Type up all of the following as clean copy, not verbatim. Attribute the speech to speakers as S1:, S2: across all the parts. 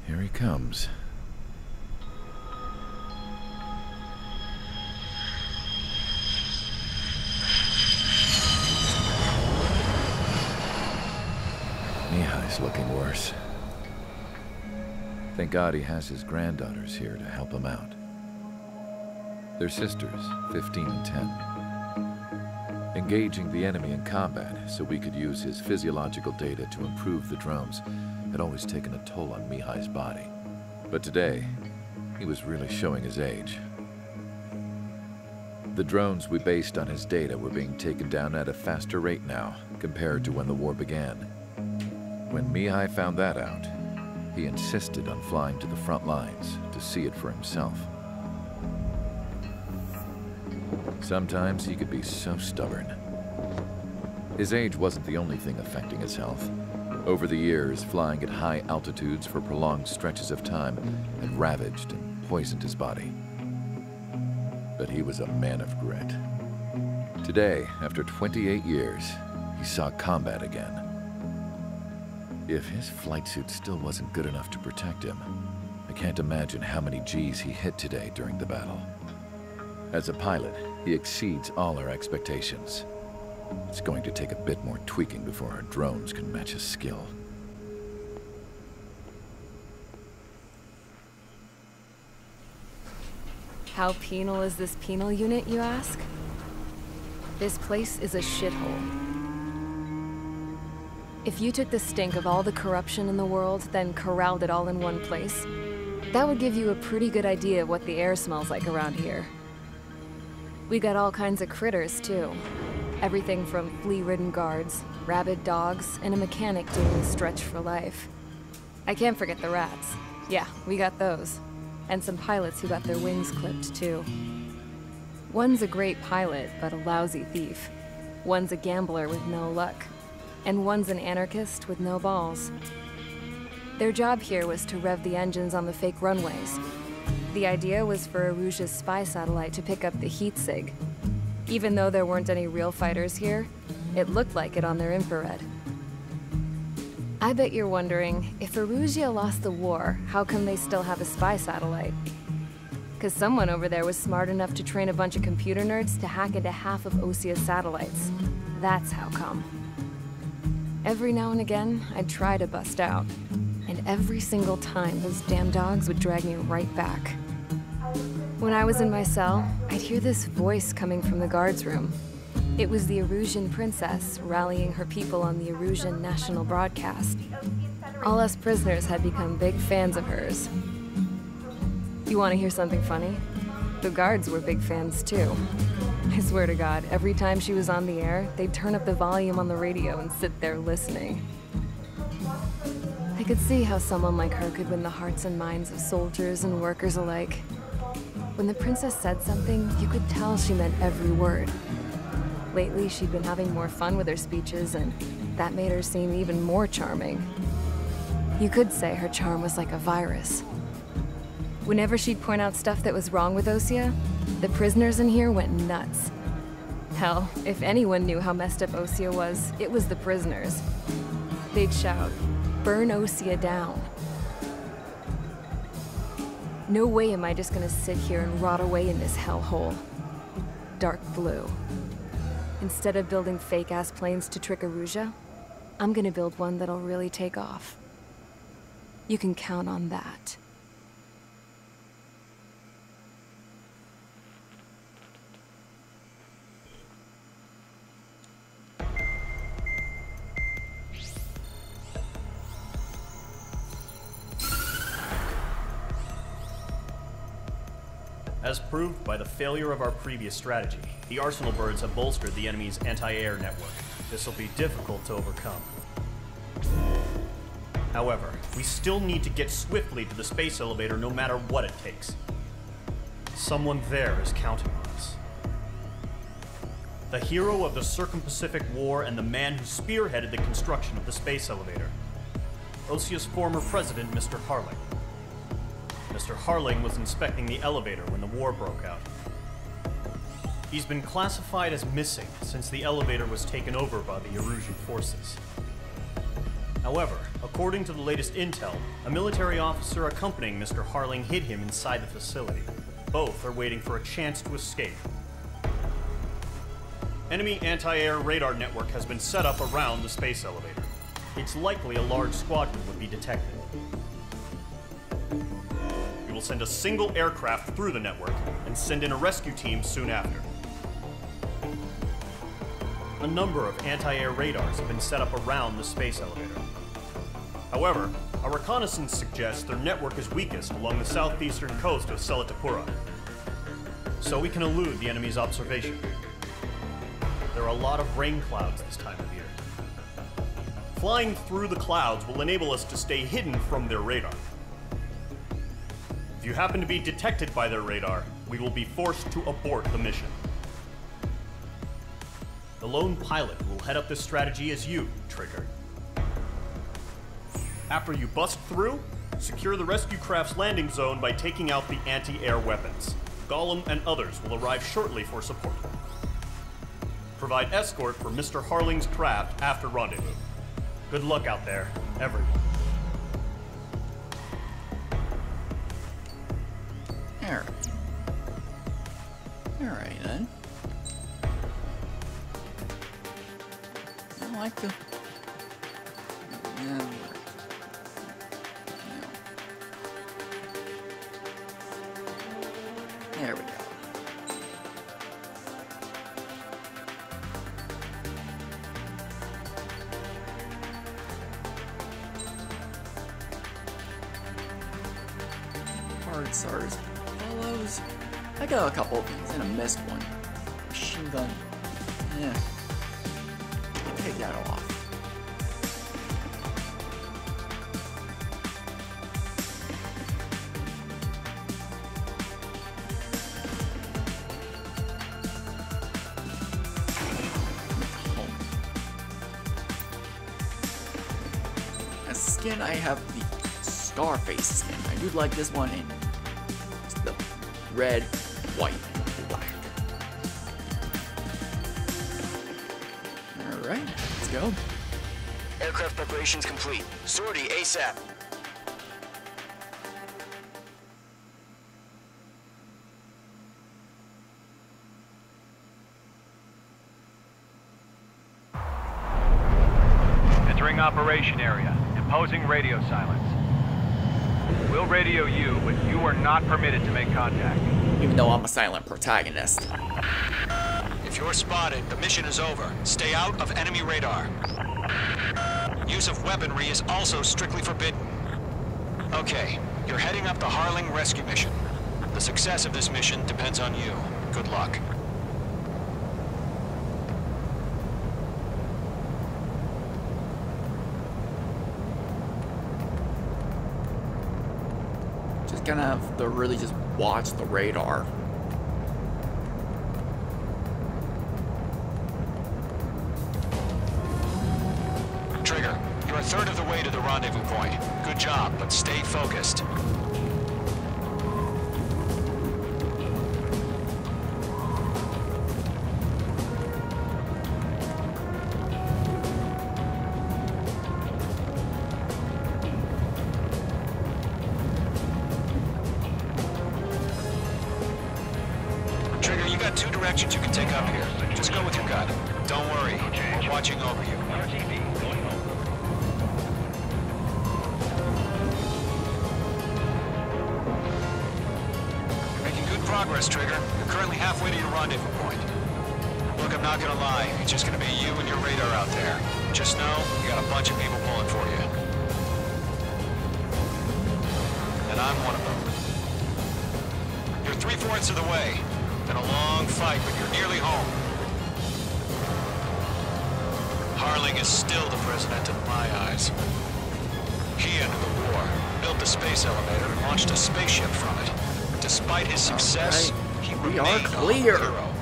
S1: Here he comes. Mihai's looking worse. Thank God he has his granddaughters here to help him out. They're sisters, 15 and 10. Engaging the enemy in combat so we could use his physiological data to improve the drones had always taken a toll on Mihai's body. But today, he was really showing his age. The drones we based on his data were being taken down at a faster rate now compared to when the war began. When Mihai found that out, he insisted on flying to the front lines to see it for himself. Sometimes he could be so stubborn. His age wasn't the only thing affecting his health. Over the years, flying at high altitudes for prolonged stretches of time had ravaged and poisoned his body. But he was a man of grit. Today, after 28 years, he saw combat again. If his flight suit still wasn't good enough to protect him, I can't imagine how many Gs he hit today during the battle. As a pilot, he exceeds all our expectations. It's going to take a bit more tweaking before our drones can match his skill.
S2: How penal is this penal unit, you ask? This place is a shithole. If you took the stink of all the corruption in the world, then corralled it all in one place, that would give you a pretty good idea of what the air smells like around here. We got all kinds of critters, too. Everything from flea-ridden guards, rabid dogs, and a mechanic doing the stretch for life. I can't forget the rats. Yeah, we got those. And some pilots who got their wings clipped, too. One's a great pilot, but a lousy thief. One's a gambler with no luck. And one's an anarchist with no balls. Their job here was to rev the engines on the fake runways. The idea was for Aruja's spy satellite to pick up the heat sig. Even though there weren't any real fighters here, it looked like it on their infrared. I bet you're wondering, if Aruja lost the war, how come they still have a spy satellite? Because someone over there was smart enough to train a bunch of computer nerds to hack into half of Osia's satellites. That's how come. Every now and again, I'd try to bust out. And every single time, those damn dogs would drag me right back. When I was in my cell, I'd hear this voice coming from the guards room. It was the Arusian princess rallying her people on the Arusian national broadcast. All us prisoners had become big fans of hers. You want to hear something funny? The guards were big fans too. I swear to God, every time she was on the air, they'd turn up the volume on the radio and sit there listening. I could see how someone like her could win the hearts and minds of soldiers and workers alike. When the princess said something, you could tell she meant every word. Lately, she'd been having more fun with her speeches, and that made her seem even more charming. You could say her charm was like a virus. Whenever she'd point out stuff that was wrong with Osia, the prisoners in here went nuts. Hell, if anyone knew how messed up Osia was, it was the prisoners. They'd shout, "Burn Osia down." No way am I just gonna sit here and rot away in this hellhole. Dark blue. Instead of building fake-ass planes to trick Aruja, I'm gonna build one that'll really take off. You can count on that.
S3: As proved by the failure of our previous strategy, the Arsenal birds have bolstered the enemy's anti-air network. This will be difficult to overcome. However, we still need to get swiftly to the space elevator no matter what it takes. Someone there is counting on us. The hero of the Circum-Pacific War and the man who spearheaded the construction of the space elevator. Osia's former president, Mr. Harling. Mr. Harling was inspecting the elevator when the war broke out. He's been classified as missing since the elevator was taken over by the Erusian forces. However, according to the latest intel, a military officer accompanying Mr. Harling hid him inside the facility. Both are waiting for a chance to escape. Enemy anti-air radar network has been set up around the space elevator. It's likely a large squadron would be detected. We will send a single aircraft through the network and send in a rescue team soon after. A number of anti-air radars have been set up around the space elevator. However, our reconnaissance suggests their network is weakest along the southeastern coast of Selatapura, so we can elude the enemy's observation. There are a lot of rain clouds this time of year. Flying through the clouds will enable us to stay hidden from their radar. If you happen to be detected by their radar, we will be forced to abort the mission. The lone pilot who will head up this strategy is you, Trigger. After you bust through, secure the rescue craft's landing zone by taking out the anti-air weapons. Golem and others will arrive shortly for support. Provide escort for Mr. Harling's craft after rendezvous. Good luck out there, everyone.
S4: Alright then. I like the... Yeah. There we go. Hard SARS fellows. I got a couple of things and I missed one. Machine gun. Yeah. Take that off. As skin, I have the Scarface skin. I do like this one in the red, white, and black. Alright, let's go.
S5: Aircraft preparations complete. Sortie ASAP.
S6: Entering operation area. Imposing radio silence. We'll radio you, but you are not permitted to make contact.
S4: Even though I'm a silent protagonist.
S5: If you're spotted, the mission is over. Stay out of enemy radar. Use of weaponry is also strictly forbidden. Okay, you're heading up the Harling rescue mission. The success of this mission depends on you. Good luck.
S4: Just gonna have to really just watch the radar.
S5: Trigger, you're a third of the way to the rendezvous point. Good job, but stay focused. Trigger, you got two directions you can take up here. Just go with your gut. Don't worry, we're watching over you. Progress, Trigger. You're currently halfway to your rendezvous point. Look, I'm not gonna lie. It's just gonna be you and your radar out there. Just know, you got a bunch of people pulling for you. And I'm one of them. You're 3/4 of the way. Been a long fight, but you're nearly home. Harling is still the president in my eyes. He ended the war, built the space elevator, and launched a spaceship from it. Despite his success, he remained a hero.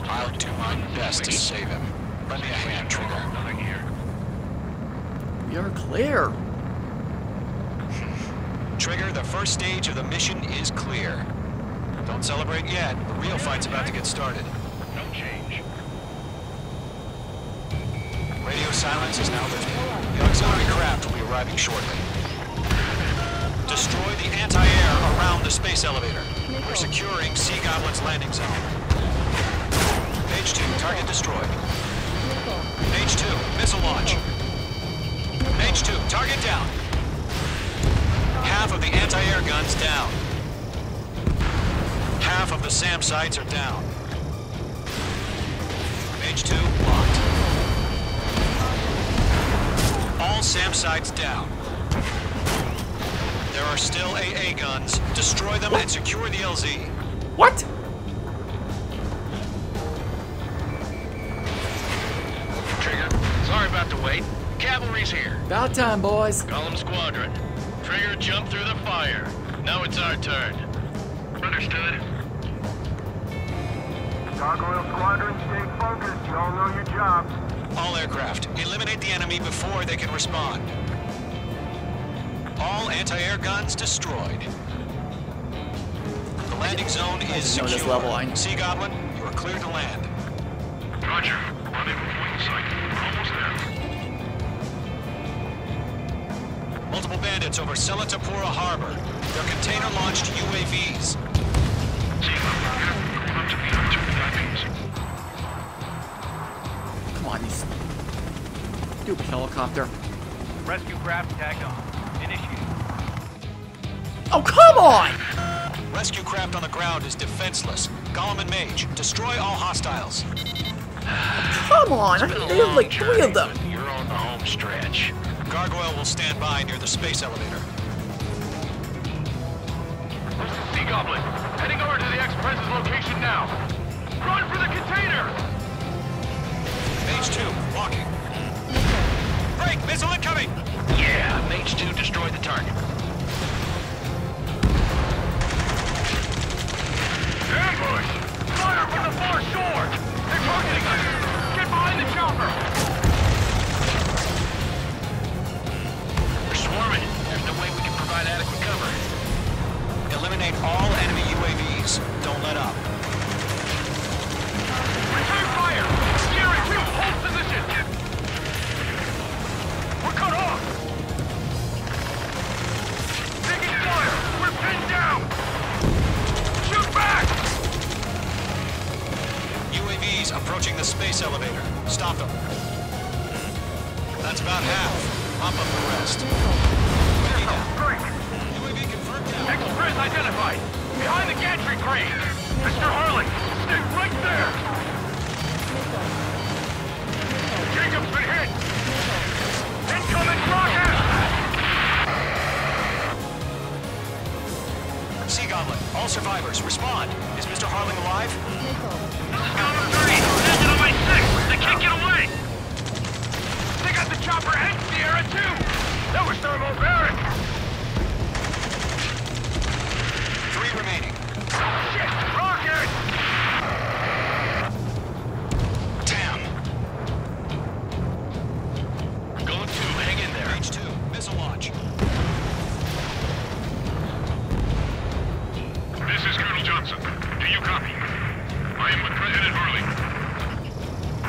S5: I'll do my best to save him. Lend me a hand, Trigger.
S4: We are clear.
S5: Trigger, the first stage of the mission is clear. Don't celebrate yet. The real fight's about to get started.
S6: No change.
S5: Radio silence is now lifted. The auxiliary craft will be arriving shortly. Destroy the anti-air around the space elevator. We're securing Sea Goblin's landing zone. Mage 2, target destroyed. Mage 2, missile launch. Mage 2, target down. Half of the anti-air guns down. Half of the SAM sites are down. Mage 2, locked. All SAM sites down. There are still AA guns. Destroy them and secure the LZ.
S4: What?
S7: Trigger, sorry about the wait. Cavalry's here.
S4: About time, boys.
S7: Golem squadron. Trigger jumped through the fire. Now it's our turn. Understood.
S8: Gargoyle squadron, stay focused. You all know your job.
S5: All aircraft, eliminate the enemy before they can respond. All anti-air guns destroyed. The landing zone is
S4: know
S5: secure.
S4: this level,
S5: Sea Goblin, you are cleared to land.
S7: Roger. Running point sight. Almost there.
S5: Multiple bandits over Selatapura Harbor. They're container-launched UAVs.
S4: Come on, these stupid helicopter.
S6: Rescue craft tagged on. Initiate.
S4: Oh, come on!
S5: Rescue craft on the ground is defenseless. Golem and Mage, destroy all hostiles.
S4: Come on! There's like 3 of them.
S7: You're on the home stretch.
S5: Gargoyle will stand by near the space elevator.
S7: Sea Goblin, heading over to the Express's location now. Run for the container!
S5: Mage 2, walking. Break! Missile incoming!
S7: Yeah, Mage 2 destroyed the target. Ambush! Fire from the far shore! They're targeting us! Get behind the chopper! We're swarming. There's no way we can provide adequate cover.
S5: Eliminate all enemy UAVs. Don't let up.
S7: Return fire! Sierra 2, hold position! We're cut off! Taking fire! We're pinned down! Shoot back!
S5: UAVs approaching the space elevator. Stop them. That's about half. Pump up the rest. UAV down. UAV confirmed down.
S7: Express identified! Behind the gantry crane! Mr. Harley, stay right there! Jacob's been hit! Incoming rocket!
S5: Sea Goblin, all survivors, respond. Is Mr. Harling alive?
S7: Golem 3, engine on my 6! They can't get away! They got the chopper and Sierra 2! That was thermobaric!
S5: 3 remaining.
S7: Shit! Rocket!
S5: Damn.
S7: Golem 2, hang in there.
S5: Mage 2, missile launch.
S7: This is Colonel Johnson. Do you copy? I am with President Harley.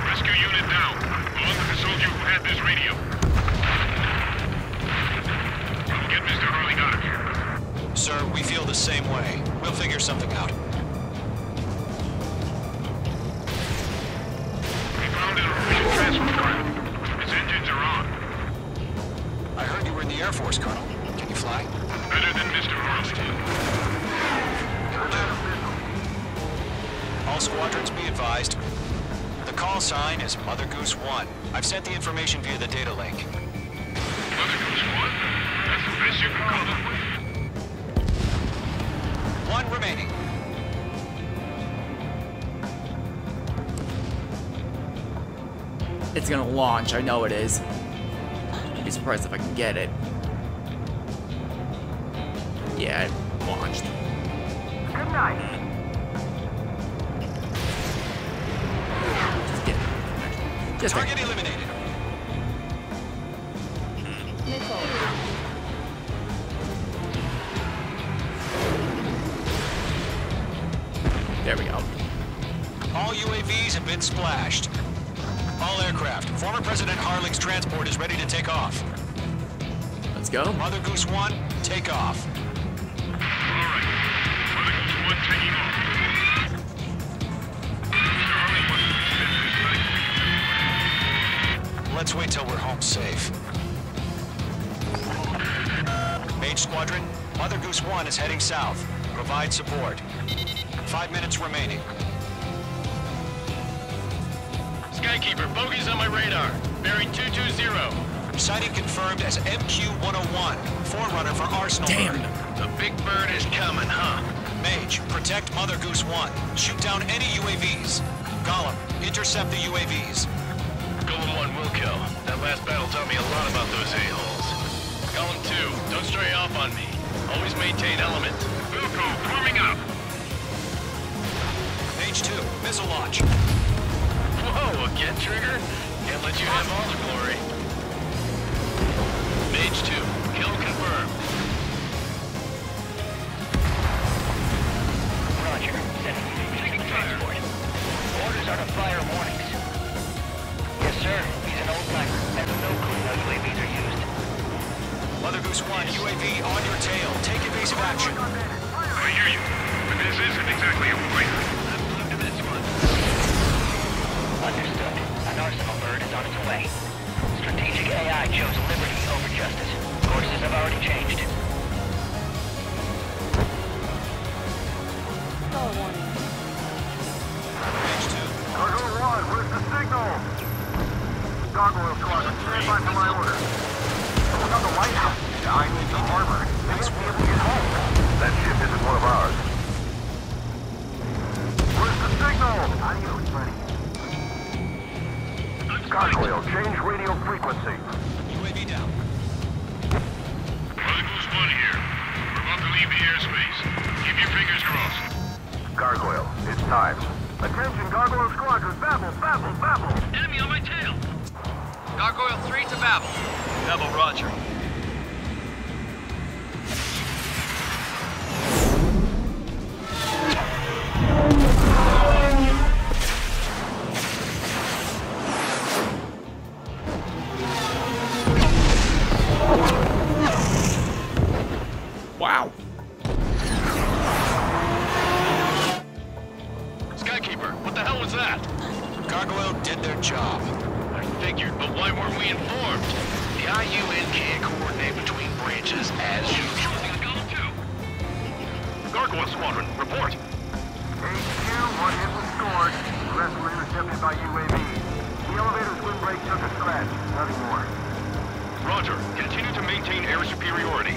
S7: Rescue unit down, along with the soldier who had this radio. We'll get Mr. Harley out of here.
S5: Sir, we feel the same way. We'll figure something out.
S7: We found an official transfer craft. Its engines are on.
S5: I heard you were in the Air Force, Colonel. Can you fly?
S7: Better than Mr. Harley.
S5: All squadrons be advised. The call sign is Mother Goose 1. I've sent the information via the data link.
S7: Mother Goose 1? That's the best you can call them.
S5: 1 remaining.
S4: It's gonna launch, I know it is. I'd be surprised if I can get it. Yeah, it launched.
S8: Good night.
S4: Just get it. Just
S5: Target eliminated.
S4: There we go.
S5: All UAVs have been splashed. All aircraft. Former President Harling's transport is ready to take off.
S4: Let's go.
S5: Mother Goose 1, take off.
S7: Alright. Mother Goose 1 taking off.
S5: Let's wait till we're home safe. Mage Squadron, Mother Goose 1 is heading south. Provide support. 5 minutes remaining.
S7: Skykeeper, bogeys on my radar. Bearing 220.
S5: Sighting confirmed as MQ-101, forerunner for Arsenal.
S4: Damn.
S5: Bird.
S7: The big bird is coming, huh?
S5: Mage, protect Mother Goose 1. Shoot down any UAVs. Golem, intercept the UAVs.
S7: Golem 1 will kill. That last battle taught me a lot about those a-holes. Golem 2, don't stray off on me. Always maintain element. Wilco, forming up.
S5: Mage 2, missile launch.
S7: Whoa, again, Trigger? Can't let you have all the glory. Mage 2, kill confirmed.
S9: Roger. Sending transport. Orders are to fire warnings. Yes, sir. He's an old-timer. Has no clue how UAVs are used.
S5: Mother Goose 1, UAV on your tail. Take evasive action.
S7: I hear you, but this isn't exactly a fighter. Look to this one.
S9: Understood. An Arsenal bird is on its way. Strategic AI chose liberty over justice. Courses have already changed.
S5: Mage 2.
S8: Cargo 1, where's the signal? Gargoyle squadron, stand by for my order. Look on the lighthouse. I need the harbor. They won't be able to get home. That ship isn't one of ours. Where's the signal? Audio's ready. Gargoyle, change radio frequency.
S5: UAV down.
S7: Mother Goose 1 here. We're about to leave the airspace. Keep your fingers crossed.
S8: Gargoyle, it's time. Attention, Gargoyle squadron, babble, babble, babble.
S7: Enemy on my tail. Gargoyle 3 to Babel. Babel, roger.
S4: Wow.
S7: Skykeeper, what the hell was that?
S5: Gargoyle did their job.
S7: I figured, but why weren't we informed?
S5: The IUN can't coordinate between branches as usual.
S7: Gargoyle Squadron, report.
S8: HQ, one hit was scored. The rest were intercepted by UAV. The elevator's windbreak took a scratch. Nothing more.
S7: Roger. Continue to maintain air superiority.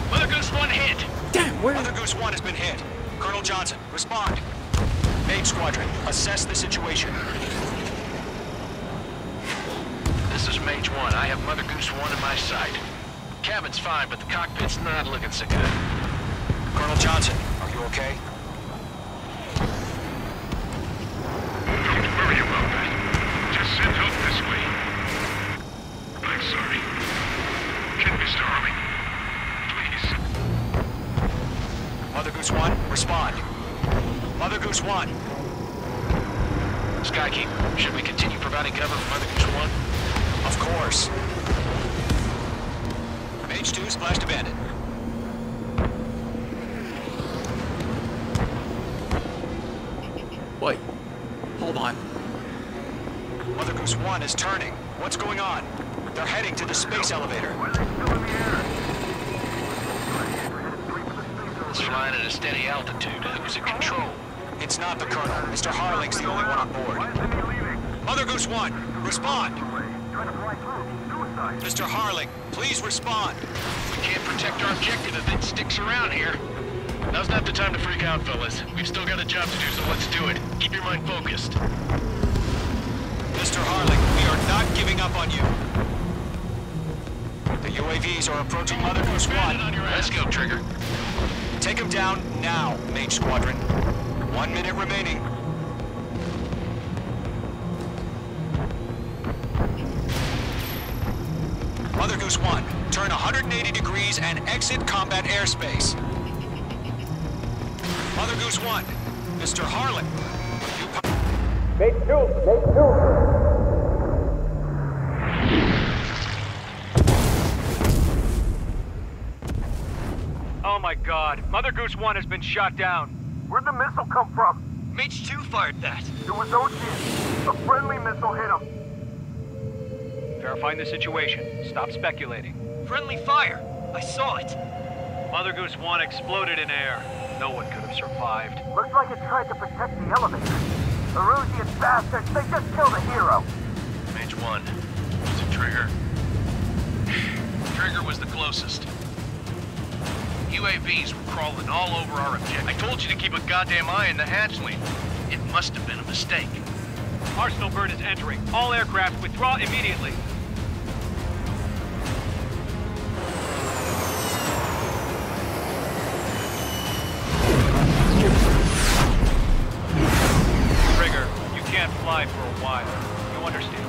S7: Mother Goose 1 hit.
S4: Damn, where?
S5: Mother Goose 1 has been hit. Colonel Johnson, respond. Mage Squadron, assess the situation.
S6: This is Mage 1. I have Mother Goose 1 in my sight. Cabin's fine, but the cockpit's not looking so good.
S5: Colonel Johnson, are you okay?
S7: Don't worry about that. Just send help this way. I'm sorry. Get Mr. Harling. Please.
S5: Mother Goose 1, respond. Mother Goose 1.
S6: Skykeeper, should we continue providing cover for Mother Goose 1?
S5: Of course. Mage 2 splashed abandoned.
S4: Wait. Hold on.
S5: Mother Goose 1 is turning. What's going on? They're heading to the space elevator.
S8: Why are they still in the air?
S6: It's flying at a steady altitude. Who's in control?
S5: It's not the Colonel. Mr. Harling's the only one on board.
S8: Why isn't he leaving?
S5: Mother Goose 1, respond.
S8: Trying to fly through. Suicide.
S5: Mr. Harling, please respond.
S6: We can't protect our objective if it sticks around here. Now's not the time to freak out, fellas. We've still got a job to do, so let's do it. Keep your mind focused.
S5: Mr. Harling, we are not giving up on you. The UAVs are approaching Mother Goose 1.
S6: Let's go, Trigger.
S5: Take him down now, Mage Squadron. 1 minute remaining. Mother Goose 1, turn 180 degrees and exit combat airspace. Mother Goose 1, Mr. Harling, are you
S6: Oh my god, Mother Goose 1 has been shot down.
S8: Where'd the missile come from?
S5: Mage 2 fired that.
S8: It was Ocean. A friendly missile hit him.
S6: Verifying the situation. Stop speculating.
S5: Friendly fire. I saw it.
S6: Mother Goose 1 exploded in air. No one could have survived.
S8: Looks like it tried to protect the elevator. Erusian bastards, they just killed a hero.
S7: Mage 1. Was it Trigger? Trigger was the closest. UAVs were crawling all over our objective. I told you to keep a goddamn eye on the hatchling. It must have been a mistake.
S6: Arsenal bird is entering. All aircraft withdraw immediately. Trigger, you can't fly for a while. You understand?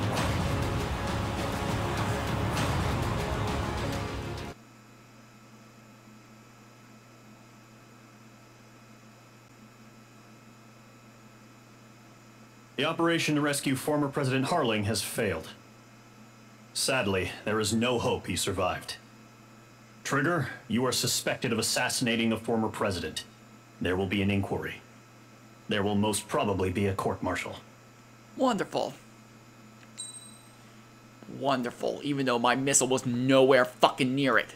S3: The operation to rescue former President Harling has failed. Sadly, there is no hope he survived. Trigger, you are suspected of assassinating the former president. There will be an inquiry. There will most probably be a court-martial.
S4: Wonderful. Wonderful, even though my missile was nowhere fucking near it.